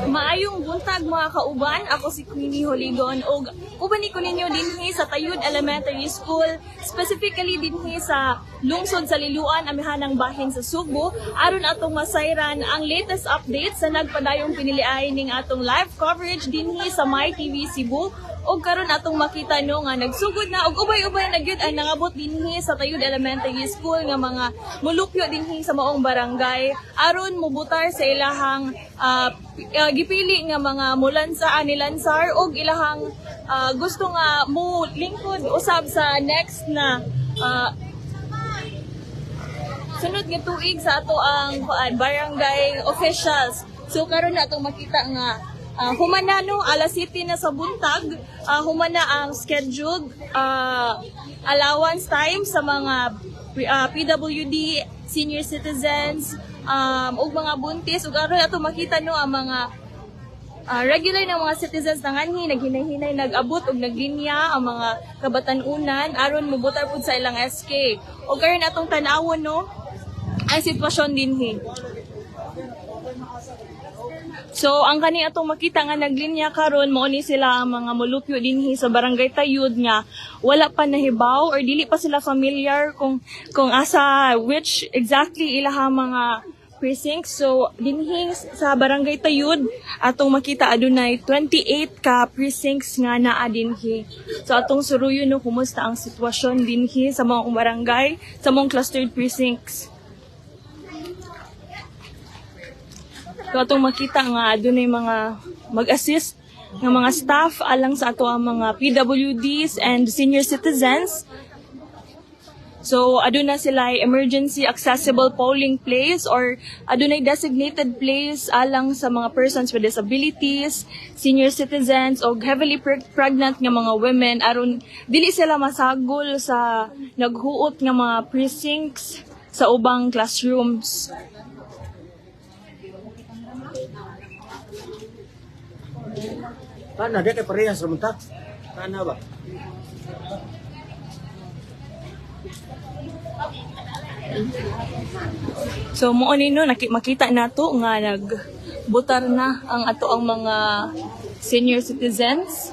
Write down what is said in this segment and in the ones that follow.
Maayong buntag mga kauban, ako si Queenie Holigon o ubani ko ninyo dinhi sa Tayud Elementary School, specifically dinhi sa lungsod sa Liloan, amihanang bahin sa Subo, aron atong masayran ang latest updates sa nagpadayong piniliay ning atong live coverage dinhi sa MyTV Cebu. Og karon atong makita no nga nagsugod na og ubay-ubay na gyud ang nangabot dinhi sa Tayud Elementary School nga mga mulupyo dinhi sa maong barangay aron mubutar sa ilahang gipili nga mga mulansa anilansar og ilahang gusto nga mo lingkod usab sa next na sunod nga tuig sa ato ang barangay officials. So karon na atong makita nga humana no, alas 7 na sa buntag, humana ang scheduled allowance time sa mga PWD, senior citizens, ug mga buntis. Ug aron ato makita no ang mga regular na mga citizens nanganhi naghinay-hinay nag-abot og naglinya ang mga kabatan-unan aron mubutar pud sa ilang SK. Ug karon atong tan-awon no ang sitwasyon dinhi. So, ang kani atong makita nga naglinya karon mao ni sila ang mga mulupyo dinhi sa Barangay Tayud nga wala pa nahibaw or dili pa sila familiar kung asa which exactly ilaha mga precincts. So, dinhi sa Barangay Tayud atong makita adunay 28 ka precincts nga naa dinhi. So, atong suruyon no kumusta ang sitwasyon dinhi sa mga barangay, sa mga clustered precincts. So atong makita nga adunay mga mag-assist ng mga staff alang sa ato ang mga PWDs and senior citizens. So aduna sila emergency accessible polling place or adunay designated place alang sa mga persons with disabilities, senior citizens o heavily pregnant nga mga women aron dili sila masagol sa naghuot nga mga precincts sa ubang classrooms. Kana dia kay parehas ra munta. Kana ba? So mo nino makita nato nga nagbutar na ang ato ang mga senior citizens.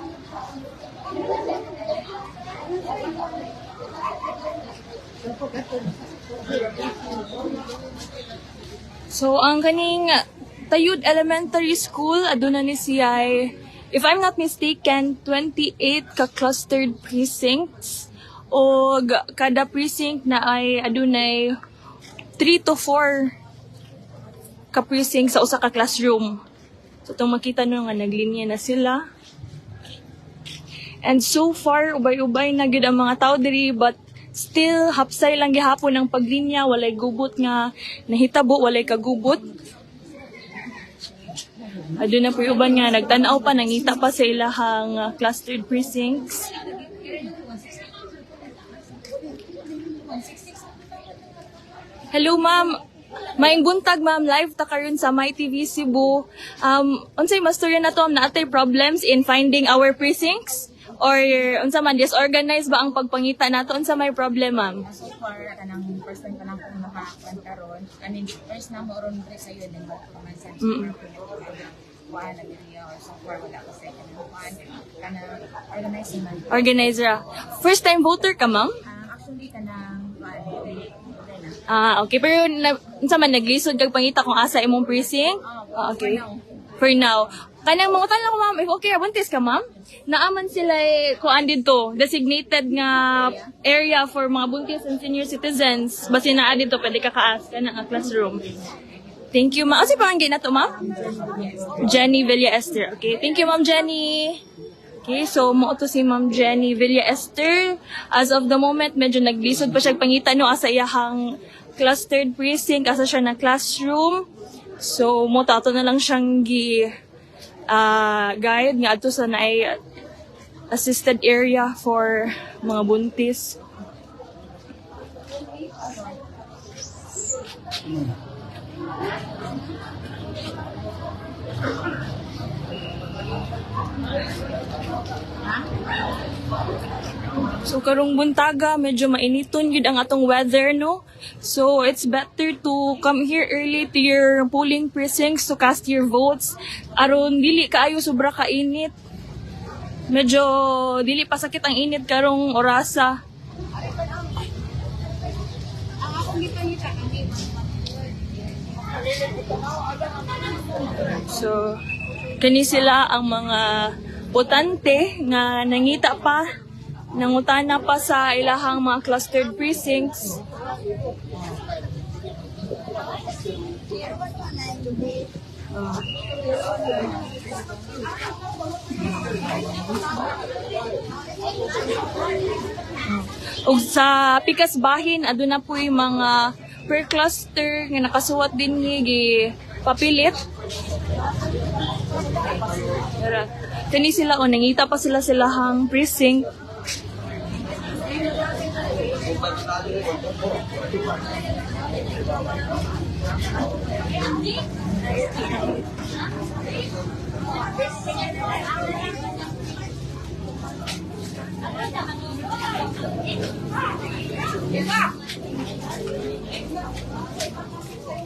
So ang kaning Tayud Elementary School aduna ni siya if I'm not mistaken 28 ka clustered precincts o kada precinct na ay adunay 3 to 4 ka precinct sa usa ka classroom. So itong makita nyo nga naglinya na sila. And so far ubay-ubay na gyud ang mga tao diri but still hapsay lang gihapon ang paglinya, walay gubot nga nahitabo, walay kagubot. Aduna po uban nga nagtanaw pa nangita pa sa ilahang clustered precincts. Hello ma'am. Maing buntag ma'am, live ta karon sa MyTV Cebu. Unsay masturya na to naatay problems in finding our precincts? Or unsa man disorganized ba ang pagpangita nato unsa may problem ma'am? So far kanang first time pa lang ko nakakuan karon kaning first na mo ron sa iyo din man sa kuan na video or so far wala ko sa kuan kana organizer man. Organizer. First time voter ka ma'am? Actually kanang okay pero unsa man naglisod kag pangita kung asa imong precinct? Okay. For now. Kanang mga tanong ma'am, if okay, buntis ka ma'am? Naaman sila kuan dito, designated nga area for mga buntis and senior citizens. Basi naa dito pwede ka kaas ka na ang classroom. Thank you ma'am. Kasi panggay na to ma'am? Jenny Villa Esther. Okay, thank you ma'am Jenny. Okay, so mo to si Ma'am Jenny Villa Esther. As of the moment, medyo naglisod pa siya pangita no asa iyahang clustered precinct, asa siya na classroom. So mo tato na lang siyang guide nga ato sa naay assisted area for mga buntis. So karong buntaga medyo mainiton yun ang atong weather, no? So it's better to come here early to your polling precincts to cast your votes. Aron dili kaayo sobra ka init. Medyo dili pa sakit ang init karong orasa. So kani sila ang mga botante nga nangutana pa sa ilahang mga clustered precincts. Ug sa pikas bahin aduna po'y mga per cluster nga nakasuwat din gi papilit. Kani sila o nangita pa sila silahang precinct.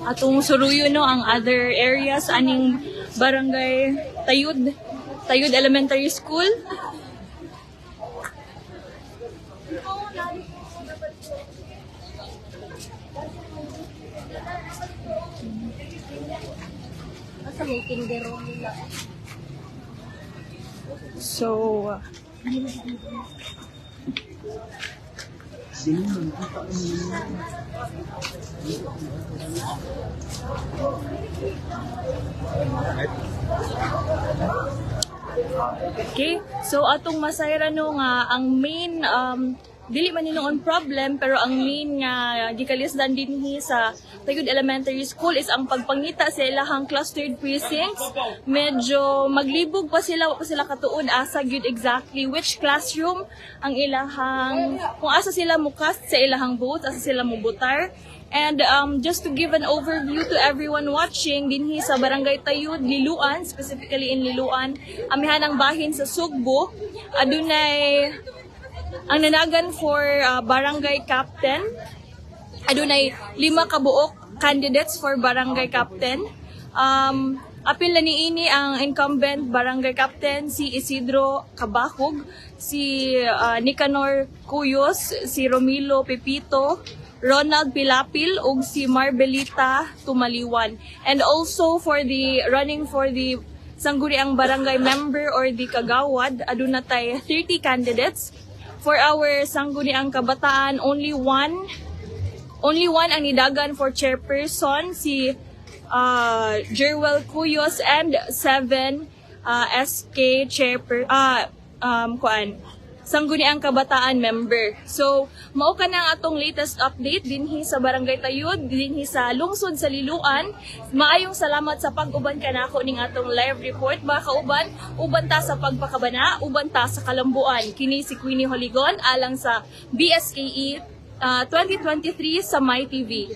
Atong suruyo no ang other areas aning barangay Tayud Elementary School. So okay, so atong masayra no nga ang main dili man on problem pero ang main nga gikalisdan dinhi sa Tayud Elementary School is ang pagpangita sa ilahang clustered precincts. Medyo maglibog pa sila, wa pa sila katuod asa gyud exactly which classroom ang ilahang kung asa sila mukast sa ilahang votes, asa sila mobotar. And just to give an overview to everyone watching, dinhi sa Barangay Tayud, Liloan, specifically in Liloan, amihanang bahin sa Sugbo, adunay ang nanagan for barangay captain. Adunay 5 kabuok candidates for barangay captain. Apil na niini ang incumbent barangay captain si Isidro Cabahog, si Nicanor Cuyos, si Romilo Pepito, Ronald Pilapil ug si Marbelita Tumaliwan. And also for the running for the sangguniang barangay member or the kagawad, aduna tay 30 candidates. For our sangguniang kabataan, only one ang nidagan for chairperson, si Jerwel Cuyos, and 7 SK sangguniang kabataan member. So mao ka na ang atong latest update dinhi sa Barangay Tayud, dinhi sa lungsod sa Liloan. Maayong salamat sa pag-uban kanako ning atong live report mga kauban. Uban ta sa pagpakabana, uban ta sa kalambuan. Kini si Queenie Holigon alang sa BSKE 2023 sa My TV.